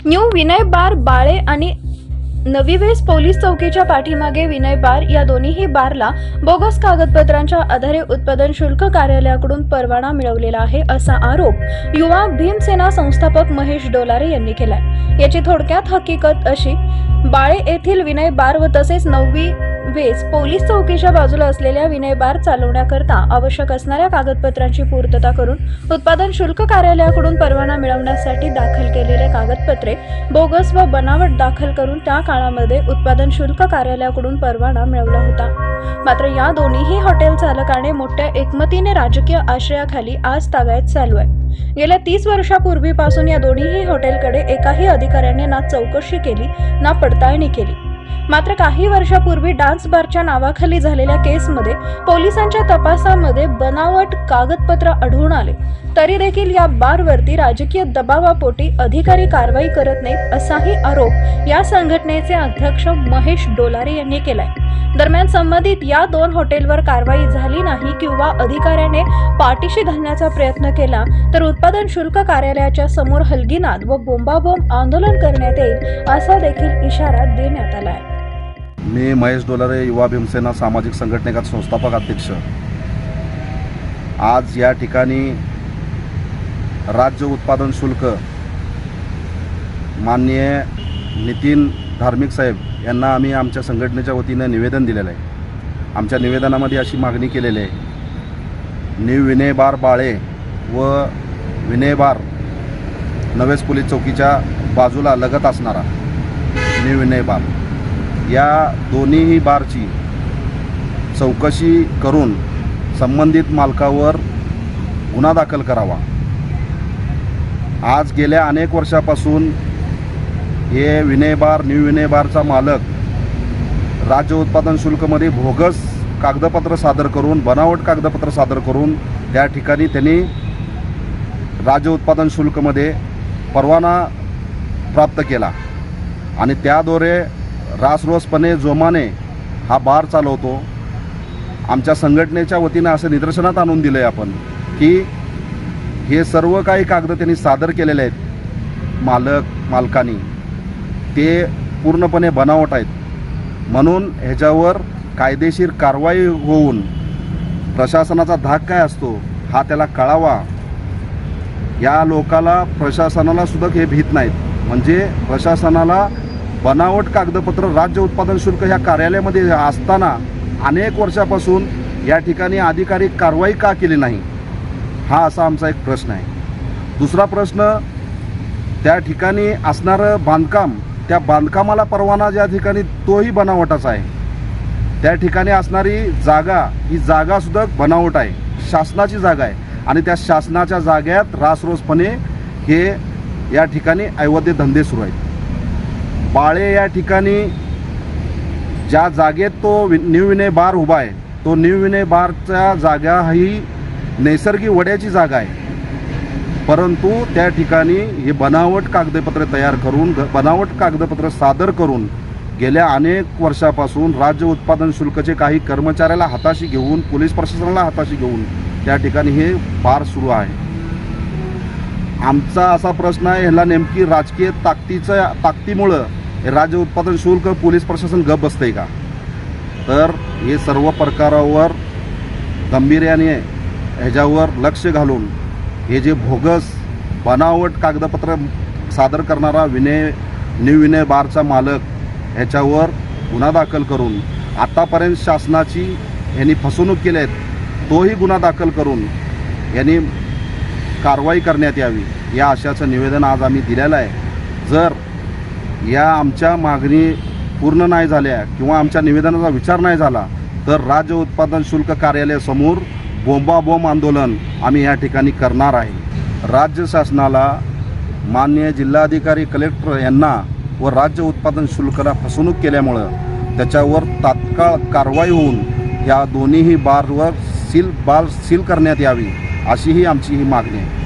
New Vinay बार बाळे आणि नवी वेस पोलीस चौकीच्या पाठीमागे विनय बार या दोन्हीही बारला बोगस कागदपत्रांच्या आधारे उत्पादन शुल्क कार्यालयाकडून परवाना मिळवलेला आहे असा आरोप युवा भीमसेना संस्थापक महेश डोलारे यांनी केलाय। याची थोडक्यात हकीकत अशी, बाळे येथील विनय बार व तसेच नवी वेस पोलीस चौकीच्या बाजूला असलेल्या विनय बार चालवण्याकरता आवश्यक असणाऱ्या कागदपत्रांची पूर्तता करून उत्पादन शुल्क कार्यालयाकडून परवाना मिळवण्यासाठी दाखल केलेले कागदपत्रे बोगस व बनावट दाखल करून त्या काळामध्ये उत्पादन शुल्क कार्यालयाकडून परवाना मिळवला होता। मात्र या दोन्हीही हॉटेल चालकाने मोठ्या एकमतीने राजकीय आश्रयाखाली आज तागायत चालू आहे। गेल्या 30 वर्षापूर्वीपासून या दोन्हीही हॉटेलकडे एकाही अधिकाऱ्याने ना चौकशी केली ना पडताळणी केली। मात्र काही वर्षापूर्वी डान्स बारच्या नावाखाली झालेल्या केसमध्ये पोलिसांच्या तपासामध्ये बनावट कागदपत्र आढळून आले, तरी देखील या बारवरती राजकीय दबावापोटी अधिकारी कारवाई करत नाहीत असाही आरोप या संघटनेचे अध्यक्ष महेश डोलारे यांनी केलाय। दरम्यान संबंधित या दोन हॉटेलवर कारवाई झाली नाही किंवा अधिकाऱ्याने पाठीशी घालण्याचा प्रयत्न केला तर उत्पादन शुल्क कार्यालयाच्या समोर हलगीनाद व बोंबाबोंब आंदोलन करण्यात येईल असा देखील इशारा देण्यात आला आहे। मी महेश डोलारे, युवा भीमसेना सामाजिक संघटनेचा संस्थापक अध्यक्ष। आज या ठिकाणी राज्य उत्पादन शुल्क माननीय नितीन धार्मिक साहेब यांना आम्ही आमच्या संघटनेच्या वतीने निवेदन दिलेलं आहे। आमच्या निवेदनामध्ये अशी मागणी केलेली आहे, न्यू विनय बार बाळे व विनय बार नवेस पोलीस चौकीच्या बाजूला लगत असणारा न्यू विनय बार या दोन्हीही बारची चौकशी करून संबंधित मालकावर गुन्हा दाखल करावा। आज गेल्या अनेक वर्षापासून हे विनय बार न्यू विनय बारचा मालक राज्य उत्पादन शुल्कमध्ये भोगस कागदपत्र सादर करून, बनावट कागदपत्र सादर करून त्या ठिकाणी त्यांनी राज्य उत्पादन शुल्कमध्ये परवाना प्राप्त केला आणि त्याद्वारे रासरोसपणे जोमाने हा बार चालवतो। आमच्या संघटनेच्या वतीने असं निदर्शनात आणून दिलं आहे आपण की हे सर्व काही कागद त्यांनी सादर केलेले आहेत मालकांनी, ते पूर्णपणे बनावट आहेत। म्हणून ह्याच्यावर कायदेशीर कारवाई होऊन प्रशासनाचा धाक काय असतो हा त्याला कळावा। या लोकाला, प्रशासनाला सुद्धा हे भीत नाहीत, म्हणजे प्रशासनाला बनावट कागदपत्र राज्य उत्पादन शुल्क ह्या कार्यालयामध्ये असताना अनेक वर्षापासून या ठिकाणी अधिकारी कारवाई का केली नाही, हा असा आमचा एक प्रश्न आहे। दुसरा प्रश्न, त्या ठिकाणी असणारं बांधकाम, त्या बांधकामाला परवाना ज्या ठिकाणी तोही बनावटाचा आहे। त्या ठिकाणी असणारी जागा, ही जागासुद्धा बनावट आहे, शासनाची जागा आहे आणि त्या शासनाच्या जागेत रासरोसपणे हे या ठिकाणी अवैध धंदे सुरू आहेत। बाळे या ठिकाणी ज्या जागेत तो न्यू विनय बार उभा आहे, तो न्यू विनय बारच्या जागा ही नैसर्गिक वड्याची जागा आहे, परंतु त्या ठिकाणी हे बनावट कागदपत्र तयार करून, बनावट कागदपत्र सादर करून गेल्या अनेक वर्षापासून राज्य उत्पादन शुल्कचे काही कर्मचाऱ्याला हाताशी घेऊन, पोलीस प्रशासनाला हाताशी घेऊन त्या ठिकाणी हे बार सुरू आहे। आमचा असा प्रश्न आहे, ह्याला नेमकी राजकीय ताकदीमुळं राज्य उत्पादन शुल्क पोलीस प्रशासन गप बसतंय का? तर हे सर्व प्रकारावर गांभीर्याने ह्याच्यावर लक्ष घालून हे जे भोगस बनावट कागदपत्र सादर करणारा न्यू विनय बारचा मालक ह्याच्यावर गुन्हा दाखल करून, आतापर्यंत शासनाची यांनी फसवणूक केली आहे, तोही गुन्हा दाखल करून यांनी कारवाई करण्यात यावी, या आशयाचं निवेदन आज आम्ही दिलेलं आहे। जर या आमच्या मागणी पूर्ण नाही झाल्या किंवा आमच्या निवेदनाचा विचार नाही झाला तर राज्य उत्पादन शुल्क कार्यालयासमोर बोंबाबोंब आंदोलन आम्ही या ठिकाणी करणार आहे। राज्य शासनाला, माननीय जिल्हाधिकारी, कलेक्टर यांना व राज्य उत्पादन शुल्काला फसवणूक केल्यामुळं त्याच्यावर तात्काळ कारवाई होऊन या दोन्हीही बारवर सील करण्यात यावी, अशी ही आमची मागणी आहे।